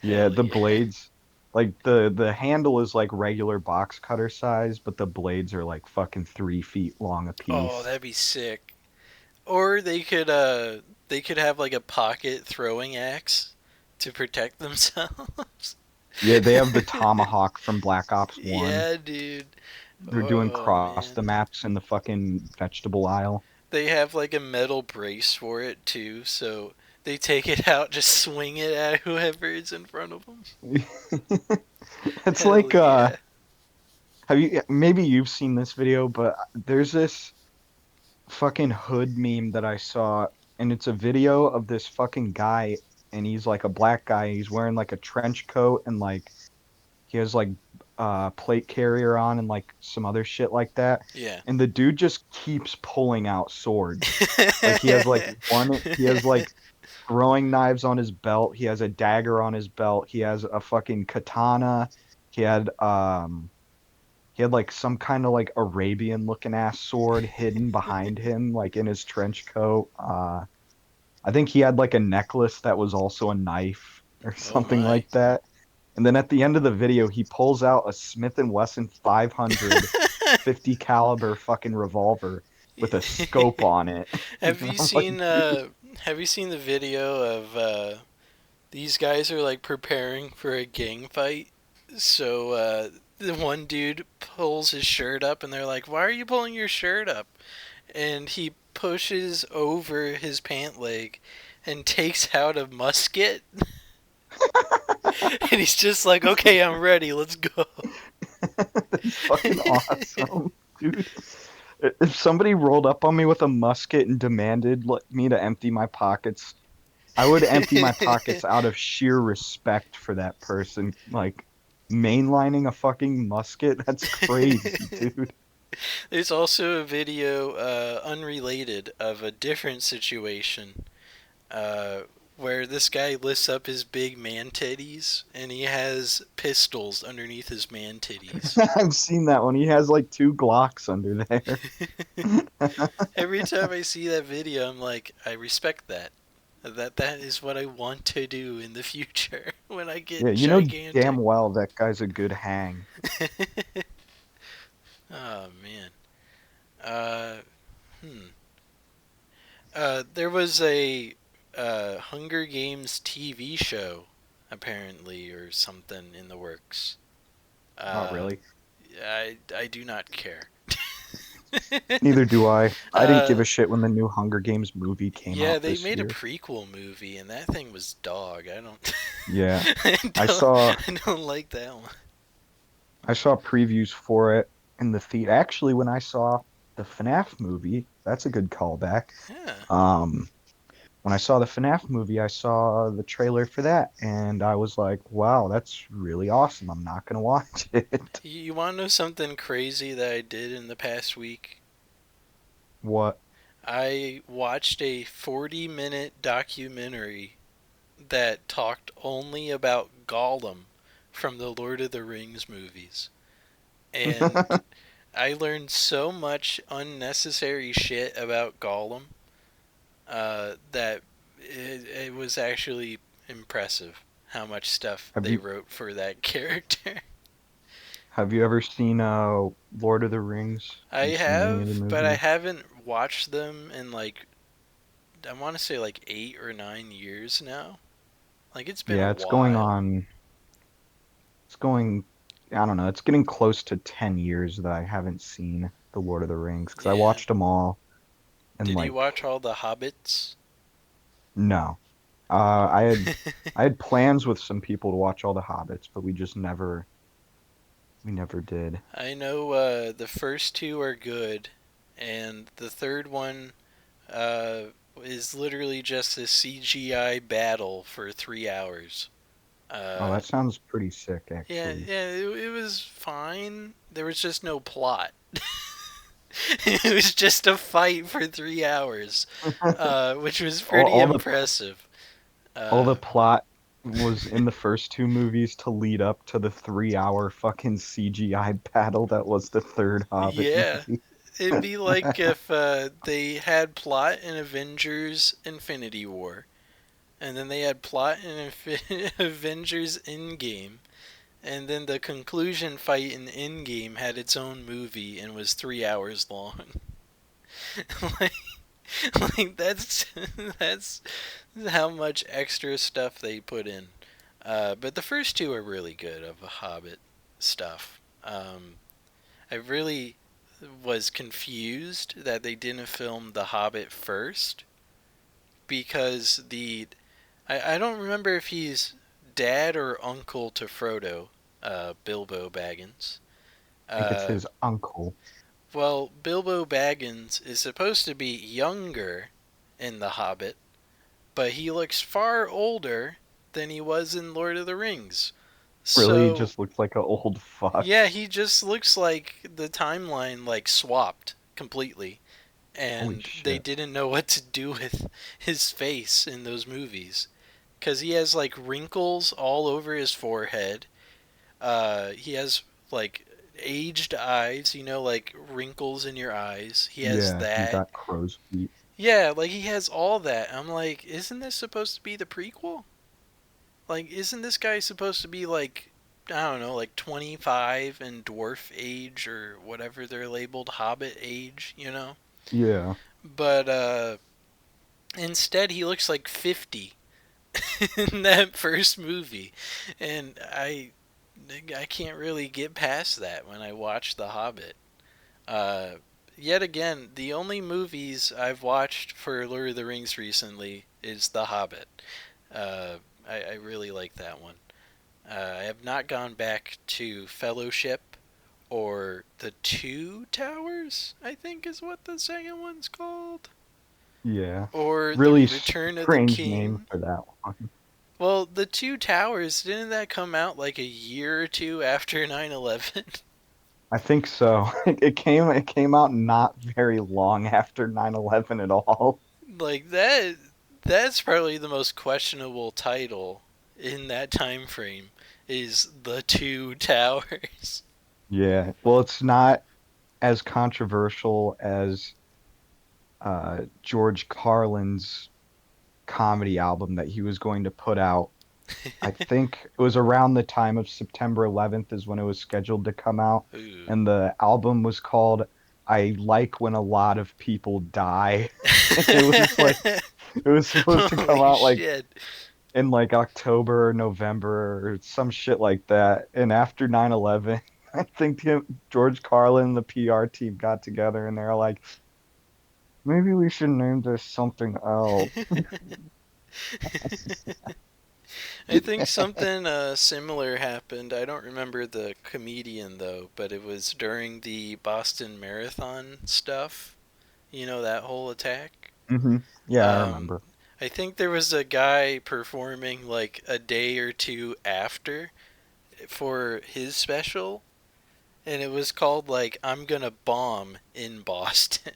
Yeah,
Hell
the
yeah.
blades, like the handle is like regular box cutter size, but the blades are like fucking 3 feet long a
Oh,
piece.
that'd be sick. Or they could have like a pocket throwing axe to protect themselves.
Yeah, they have the tomahawk from Black Ops 1.
Yeah, dude.
They're doing
Oh
cross
man.
the maps in the fucking vegetable aisle.
They have like a metal brace for it too, so they take it out, just swing it at whoever is in front of them.
It's
Hell
like
yeah.
have you maybe you've seen this video, but there's this fucking hood meme that I saw, and it's a video of this fucking guy, and he's like a black guy. He's wearing like a trench coat, and like he has like plate carrier on and like some other shit like that.
Yeah.
And the dude just keeps pulling out swords. Like he has like throwing knives on his belt. He has a dagger on his belt. He has a fucking katana. He had um he had like some kind of like Arabian looking ass sword hidden behind him, like in his trench coat. I think he had like a necklace that was also a knife or
Oh
something
my.
like that. And then at the end of the video, he pulls out a Smith and Wesson 500 50 caliber fucking revolver with a scope on it.
have
And
you
I'm like,
seen
dude,
have you seen the video of these guys are like preparing for a gang fight? So the one dude pulls his shirt up and they're like, "Why are you pulling your shirt up?" And he pushes over his pant leg and takes out a musket and he's just like, "Okay, I'm ready. Let's go."
that's fucking awesome, dude. If somebody rolled up on me with a musket and demanded me to empty my pockets, I would empty my pockets out of sheer respect for that person. Like mainlining a fucking musket, that's crazy, dude.
There's also a video, unrelated, of a different situation, uh, where this guy lifts up his big man titties and he has pistols underneath his man titties.
I've seen that one. He has like two Glocks under there.
Every time I see that video, I'm like, I respect that. That is what I want to do in the future when I
Yeah,
get
you know damn
gigantic.
well that guy's a good hang.
Oh man. Uh, hmm. There was a Hunger Games TV show, apparently, or something in the works.
Oh,
Uh,
really?
I do not care.
Neither do I. I didn't give
uh,
a shit when the new Hunger Games movie came
yeah,
out
they
this
made a
year.
prequel movie, and that thing was dog. I don't,
Yeah.
I
I
don't,
saw
I don't like that one.
I saw previews for it in the theater. Actually, when I saw the FNAF movie, that's a good callback.
Yeah.
Um, when I saw the FNAF movie, I saw the trailer for that, and I was like, wow, that's really awesome. I'm not gonna watch it.
You want to know something crazy that I did in the past week?
What?
I watched a 40-minute documentary that talked only about Gollum from the Lord of the Rings movies. And I learned so much unnecessary shit about Gollum, that it was actually impressive how much stuff
Have
they
you
wrote for that character.
have you ever seen Lord of the Rings?
I
Have you seen any of the
have, but I
movies?
haven't watched them in like, I want to say like 8 or 9 years now. Like it's been a
Yeah, it's going
while.
on. It's going. I don't know. It's getting close to 10 years that I haven't seen the Lord of the Rings because I
Yeah.
watched them all and
Did you
like
watch all the Hobbits?
no. I had I had plans with some people to watch all the Hobbits, but we never did.
I know, the first two are good, and the third one, uh, is literally just a CGI battle for 3 hours.
Oh,
Uh,
that sounds pretty sick,
yeah,
actually.
yeah, it was fine. There was just no plot. It was just a fight for 3 hours, which was
All,
pretty
all the
impressive.
all
Uh,
the plot was in the first two movies to lead up to the 3 hour fucking CGI battle that was the third Hobbit
yeah,
movie.
it'd be like if, they had plot in Avengers Infinity War, and then they had plot in Avengers Endgame, and then the conclusion fight in Endgame had its own movie and was 3 hours long. like, that's that's how much extra stuff they put in. But the first two are really good of the Hobbit stuff. I really was confused that they didn't film The Hobbit first, because I don't remember if he's dad or uncle to Frodo, Bilbo Baggins.
I think it's
Uh,
his uncle.
well, Bilbo Baggins is supposed to be younger in The Hobbit, but he looks far older than he was in Lord of the Rings.
Really, he
So,
just looks like an old fuck.
yeah, he just looks like the timeline like swapped completely,
Holy
and they
shit.
didn't know what to do with his face in those movies, because he has like wrinkles all over his forehead. He has like aged eyes, like wrinkles in your eyes. He has
Yeah, he's
that.
got crow's feet.
Yeah, like he has all that. I'm like, isn't this supposed to be the prequel? Like, isn't this guy supposed to be like, I don't know, like 25 and dwarf age or whatever they're labeled, hobbit age?
Yeah.
But instead, he looks like 50 in that first movie, and I can't really get past that when I watch The Hobbit. Uh, Yet again, the only movies I've watched for Lord of the Rings recently is The Hobbit. Uh, I really like that one. I have not gone back to Fellowship or The Two Towers, I think is what the second one's called.
Yeah.
or the
Really
Return of the
strange name
King.
for that one.
Well, the Two Towers, didn't that come out like a year or two after 9/11?
I think so. It came out not very long after 9/11 at all.
Like that's probably the most questionable title in that time frame is The Two Towers.
Yeah. Well, it's not as controversial as George Carlin's comedy album that he was going to put out. I think it was around the time of September 11th is when it was scheduled to come out,
Ooh.
and the album was called "I Like When a Lot of People Die." It was like it was supposed to come
Holy
out like
shit.
in like October or November or some shit like that. And after 9/11, I think George Carlin, the PR team got together and they're like, maybe we should name this something else.
I think something similar happened. I don't remember the comedian though, but it was during the Boston Marathon stuff. You know, that whole attack?
Yeah, I
Um,
remember.
I think there was a guy performing like a day or two after for his special, and it was called like "I'm Gonna Bomb in Boston."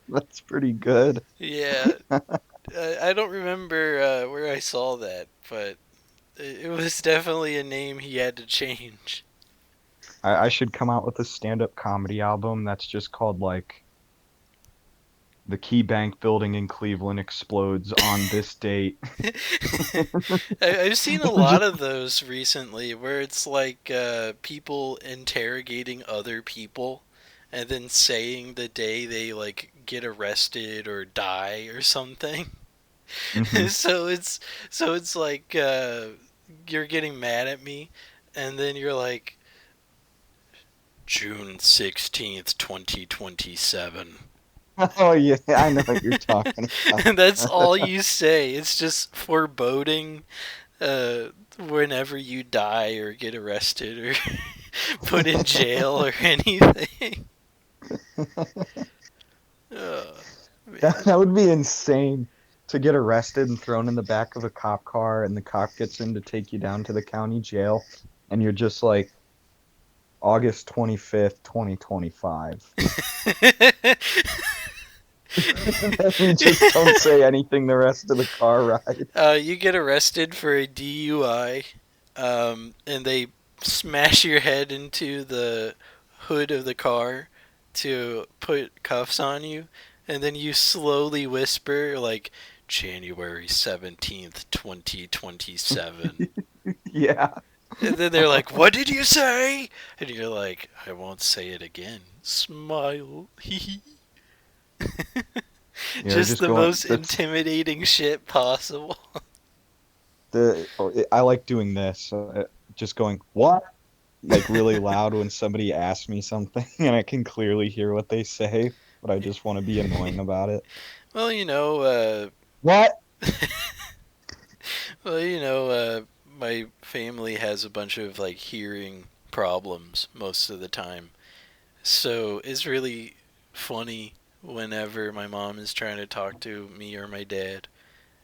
That's pretty good.
Yeah, I don't remember where I saw that, but it was definitely a name he had to change.
I should come out with a stand-up comedy album that's just called like The Key Bank Building in Cleveland explodes on this date.
I've seen a lot of those recently where it's like people interrogating other people and then saying the day they like get arrested or die or something.
Hmm.
so it's so it's like you're getting mad at me and then you're like June 16th, 2027.
Oh yeah, I know what you're talking about.
And that's all you say. It's just foreboding uh, whenever you die or get arrested or put in jail or anything. Oh,
That
man.
that would be insane to get arrested and thrown in the back of a cop car and the cop gets in to take you down to the county jail and you're just like August 25th, 2025. And then you just don't say anything the rest of the car ride.
You get arrested for a DUI, and they smash your head into the hood of the car to put cuffs on you, and then you slowly whisper, like, January 17th, 2027.
Yeah.
And then they're like, "What did you say?" And you're like, "I won't say it again." Smile.
You're
Just
just
the
going
most
that's
intimidating shit possible.
I like doing this. Just going, "What?" like really loud when somebody asks me something and I can clearly hear what they say, but I just want to be annoying about it.
Well,
What?
well, my family has a bunch of like hearing problems most of the time. So it's really funny whenever my mom is trying to talk to me or my dad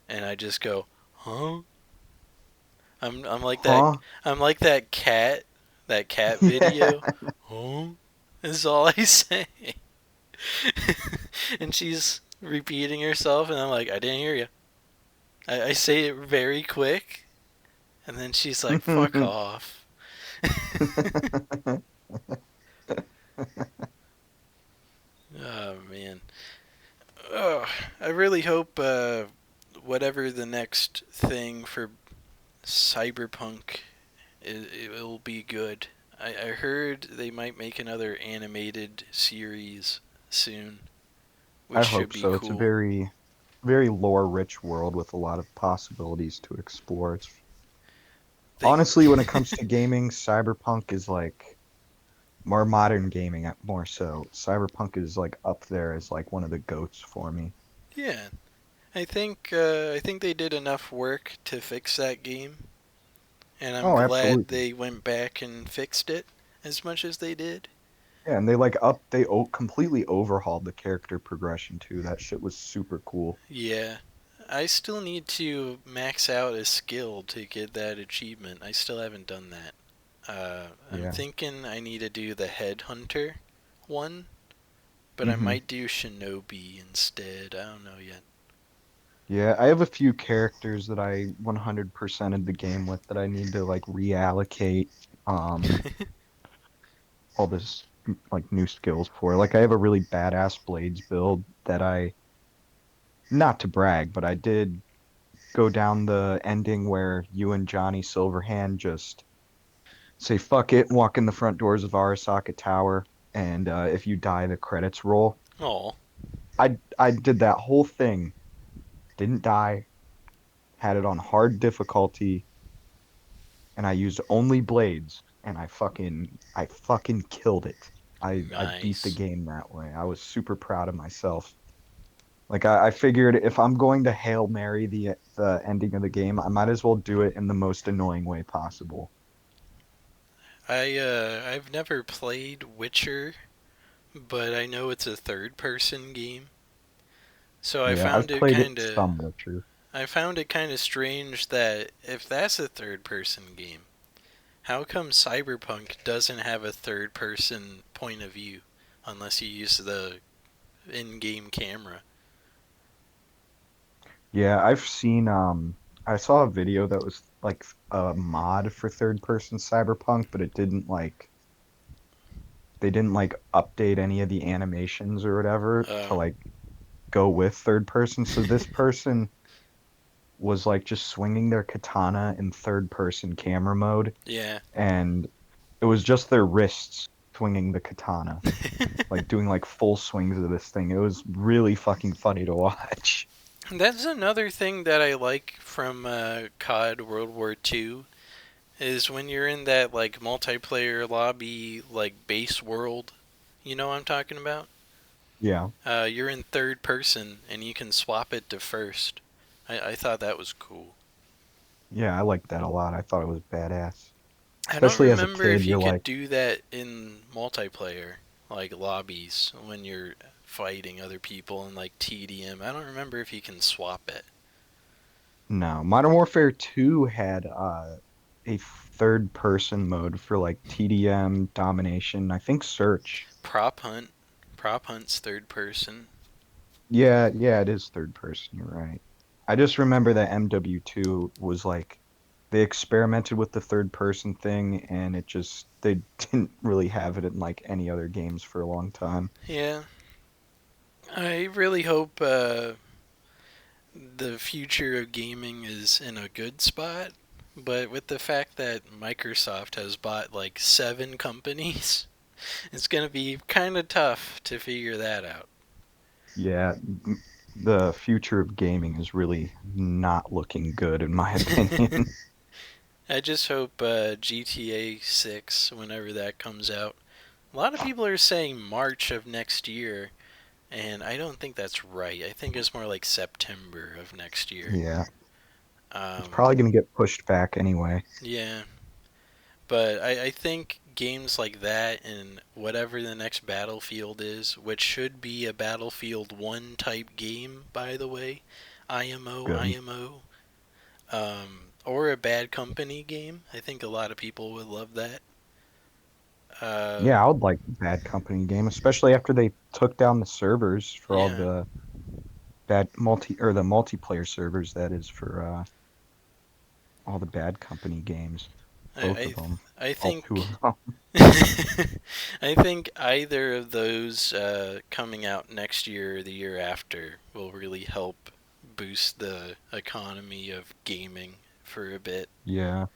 and I just go, "Huh?" I'm like that
Huh?
I'm like that cat
Yeah.
video. "Huh?" Is all I say. And she's repeating herself and I'm like, "I didn't hear you." I say it very quick and then she's like, "Fuck off." Oh man. Oh, I really hope whatever the next thing for Cyberpunk it will be good. I heard they might make another animated series soon, which
I
should
hope
be
so. It's a
cool.
very lore rich world with a lot of possibilities to explore. It's
They
honestly when it comes to gaming, Cyberpunk is like more modern gaming more so. Cyberpunk is like up there as like one of the goats for me.
yeah, I think they did enough work to fix that game, and I'm
Oh,
glad
absolutely.
they went back and fixed it as much as they did.
Yeah, and completely overhauled the character progression too. That shit was super cool.
Yeah. I still need to max out a skill to get that achievement. I still haven't done that. I'm
Yeah.
thinking I need to do the headhunter one, but I
Hmm.
might do shinobi instead. I don't know yet.
Yeah, I have a few characters that I 100%ed the game with that I need to like reallocate all this like new skills for. Like I have a really badass blades build that I not to brag, but I did go down the ending where you and Johnny Silverhand just say fuck it, walk in the front doors of Arasaka Tower, and if you die, the credits roll.
Oh,
I did that whole thing, didn't die, had it on hard difficulty, and I used only blades, and I fucking killed it. I beat the
nice.
game that way. I was super proud of myself. Like I figured if I'm going to Hail Mary the ending of the game, I might as well do it in the most annoying way possible.
I've never played Witcher, but I know it's a third person game. So
Yeah, I've played it some Witcher.
I found it kind of strange that if that's a third person game, how come Cyberpunk doesn't have a third person point of view unless you use the in-game camera?
Yeah, I saw a video that was like a mod for third person Cyberpunk, but it didn't like they didn't like update any of the animations or whatever
Uh,
to like go with third person. So this person was like just swinging their katana in third person camera mode,
yeah.
and it was just their wrists swinging the katana, like doing like full swings of this thing. It was really fucking funny to watch.
That's another thing that I like from COD World War II is when you're in that like multiplayer lobby like base world. You know what I'm talking about?
Yeah.
You're in third person and you can swap it to first. I thought that was cool.
Yeah, I liked that a lot. I thought it was badass.
I don't
Especially as a
remember
kid,
if you
you're
could
like,
do that in multiplayer, like lobbies, when you're fighting other people in like TDM. I don't remember if you can swap it.
no. Modern Warfare 2 had a third person mode for like TDM, domination, I think search.
Prop hunt. Prop hunt's third person.
Yeah, yeah, it is third person, you're right. I just remember that MW2 was like they experimented with the third person thing and it just they didn't really have it in like any other games for a long time.
Yeah. I really hope the future of gaming is in a good spot. But with the fact that Microsoft has bought like 7 companies, it's going to be kind of tough to figure that out.
Yeah, the future of gaming is really not looking good in my opinion.
I just hope GTA 6, whenever that comes out. A lot of people are saying March of next year, and I don't think that's right. I think it's more like September of next year.
Yeah, it's
Um,
probably going to get pushed back anyway.
yeah, but I think games like that and whatever the next Battlefield is, which should be a Battlefield 1 type game, by the way, IMO,
Good.
IMO, or a Bad Company game. I think a lot of people would love that. Uh,
Yeah, I would like a Bad Company game, especially after they took down the servers for all
yeah,
the bad multi or the multiplayer servers that is for all the Bad Company games, both of
I
them,
I
all two
think
of them.
I think either of those coming out next year or the year after will really help boost the economy of gaming for a bit.
Yeah.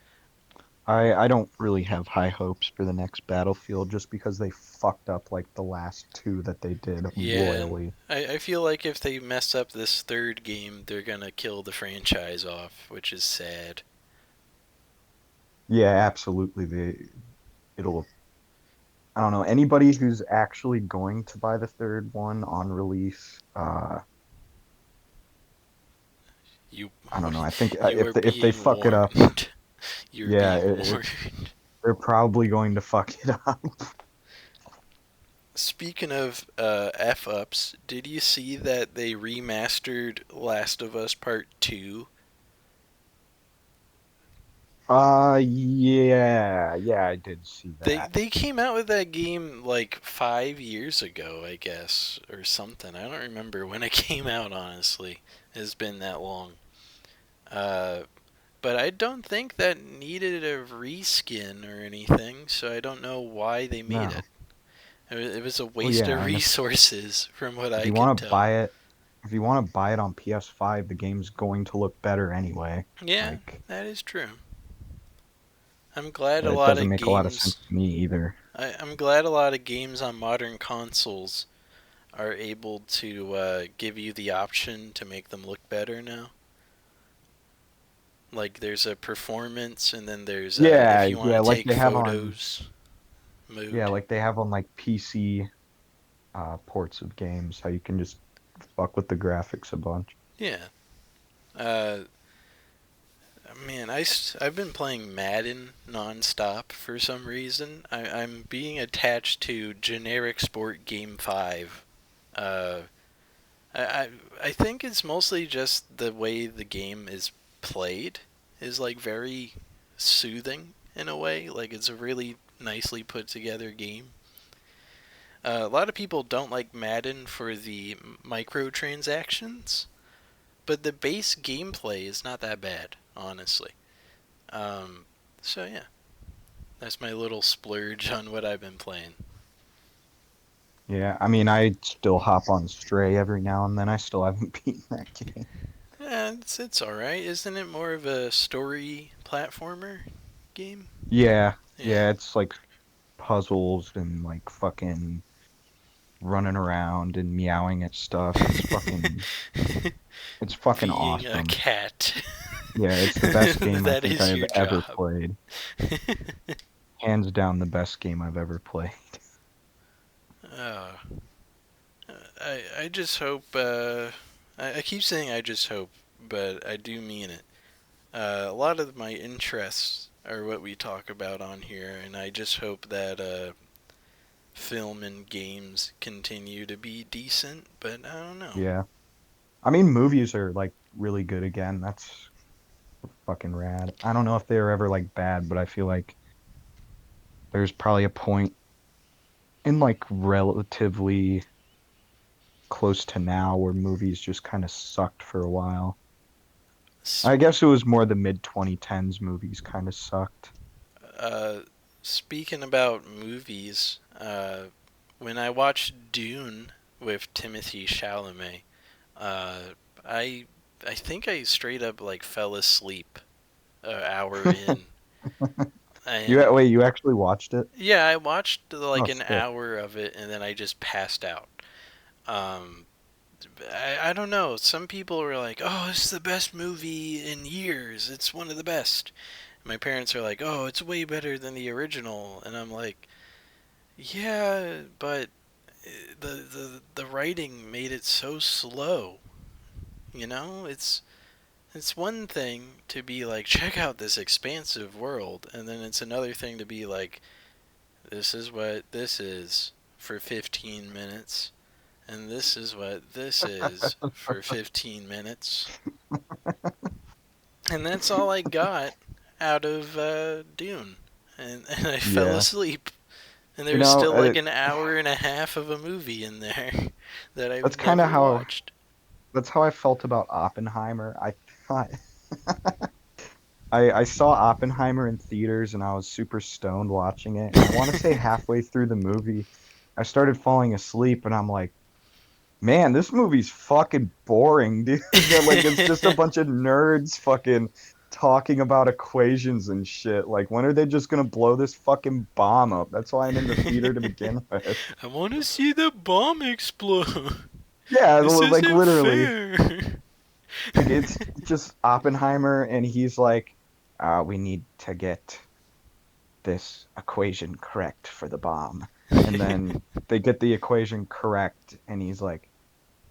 I don't really have high hopes for the next Battlefield just because they fucked up like the last two that they did
Yeah,
royally.
I feel like if they mess up this third game, they're gonna kill the franchise off, which is sad.
Yeah, absolutely. It'll I don't know anybody who's actually going to buy the third one on release.
You
I don't know. I think
you are
if they
being
fuck it up,
warned. You're
yeah,
being warned.
they're probably going to fuck it up.
Speaking of F ups, did you see that they remastered Last of Us Part 2?
Yeah, I did see that.
They came out with that game like 5 years ago, I guess, or something. I don't remember when it came out, honestly. It's been that long. Uh, but I don't think that needed a reskin or anything, so I don't know why they made it.
No.
It was a
Well,
waste
yeah,
of
and
resources, from what
if
I
you
could
want to
tell.
buy it, if you want to buy it on PS5, the game's going to look better anyway.
Yeah,
Like,
that is true. I'm glad a
it
lot
doesn't
of
make a lot of
games.
sense to me either.
I'm glad a lot of games on modern consoles are able to give you the option to make them look better now. Like there's a performance, and then there's if
Yeah,
you want
yeah,
to
like
take
they have on
photos
yeah,
mode.
like they have on like PC ports of games, how you can just fuck with the graphics a bunch.
Yeah. Uh, Man, I've been playing Madden nonstop for some reason. I'm being attached to generic sport game 5. Uh, I, I I think it's mostly just the way the game is played is like very soothing in a way. Like it's a really nicely put together game. A lot of people don't like Madden for the microtransactions, but the base gameplay is not that bad, honestly. Um, so yeah, that's my little splurge on what I've been playing.
Yeah, I mean, I still hop on Stray every now and then. I still haven't beaten that game.
Yeah, it's all right. Isn't it more of a story platformer game?
Yeah,
Yeah.
yeah, it's like puzzles and like fucking running around and meowing at stuff. It's fucking
Being a
awesome.
cat.
Yeah, it's the best game I
That
think
is
I've
your
ever
job.
played. Hands down the best game I've ever played.
uh, I just hope. I keep saying I just hope, but I do mean it. A lot of my interests are what we talk about on here, and I just hope that film and games continue to be decent. But I don't know.
Yeah. I mean, movies are like really good again. That's fucking rad. I don't know if they were ever like bad, but I feel like there's probably a point in like relatively close to now where movies just kind of sucked for a while. I guess it was more the mid 2010s movies kind of sucked.
Uh, Speaking about movies, when I watched Dune with Timothy Chalamet, uh, I I think I straight up like fell asleep an hour in, and
You actually watched it?
yeah, I watched
Oh,
like an
sick.
hour of it, and then I just passed out. Um, I don't know. Some people were like, "Oh, it's the best movie in years. It's one of the best." My parents are like, "Oh, it's way better than the original," and I'm like, "Yeah, but the writing made it so slow. You know, it's one thing to be like, check out this expansive world, and then it's another thing to be like, this is what this is for 15 minutes, and this is what this is for 15 minutes, and that's all I got out of Dune, and I fell
Yeah.
asleep." And
You
there's
know,
still like an hour and a half of a movie in there that
that's
I've
kind of
never
how
watched.
that's how I felt about Oppenheimer. I thought I saw Oppenheimer in theaters and I was super stoned watching it. And I want to say halfway through the movie, I started falling asleep and I'm like, man, this movie's fucking boring, dude. Like it's just a bunch of nerds fucking talking about equations and shit. Like when are they just gonna blow this fucking bomb up? That's why I'm in the theater to begin with.
I want to see the bomb explode.
Yeah,
This
like
isn't
literally.
fair.
Like it's just Oppenheimer and he's like, we need to get this equation correct for the bomb. And then they get the equation correct and he's like,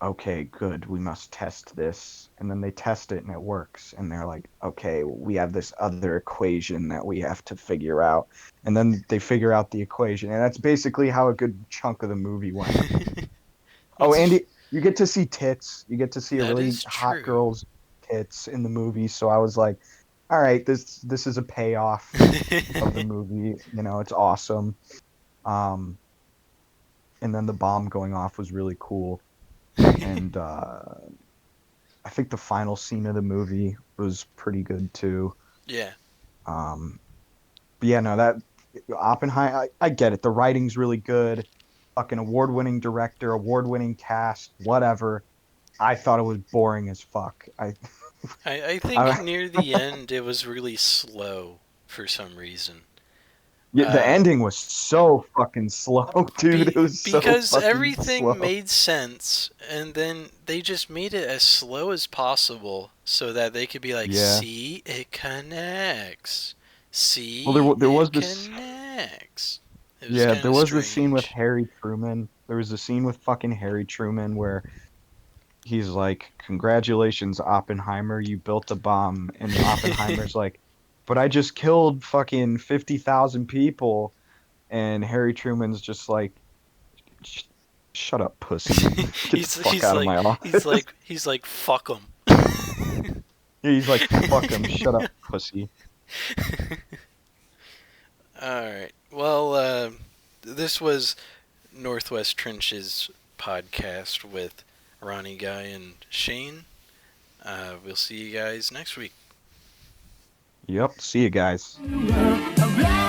okay, good, we must test this. And then they test it and it works. And they're like, okay, we have this other equation that we have to figure out. And then they figure out the equation. And that's basically how a good chunk of the movie went. Oh,
What's
Andy, you get to see tits. You get to see a
that
really
is
hot
true.
girl's tits in the movie. So I was like, all right, this is a payoff of the movie. You know, it's awesome. Um, and then the bomb going off was really cool. And I think the final scene of the movie was pretty good too.
Yeah.
Um, but yeah, no, that Oppenheimer, I get it. The writing's really good. Fucking award-winning director, award-winning cast, whatever. I thought it was boring as fuck.
I think
I
near the end it was really slow for some reason.
yeah, the
Uh,
ending was so fucking slow, dude. It was so
because
fucking
everything
slow.
made sense, and then they just made it as slow as possible so that they could be like,
Yeah.
see, it connects.
Well,
See,
there was
it
this.
connects. It was
Yeah,
kind
there
of
was this scene with
strange.
Harry Truman. There was a scene with fucking Harry Truman where he's like, "Congratulations, Oppenheimer, you built a bomb." And Oppenheimer's like, "But I just killed fucking 50,000 people." And Harry Truman's just like, "Sh- Shut up, pussy. Get the fuck
he's
out of
like
my office."
he's like fuck them.
Yeah, he's like, "Fuck him. Shut up, pussy."
All right. Well, this was Northwest Trenches podcast with Ronnie Guy and Shane. We'll see you guys next week.
Yep. See you guys.
Around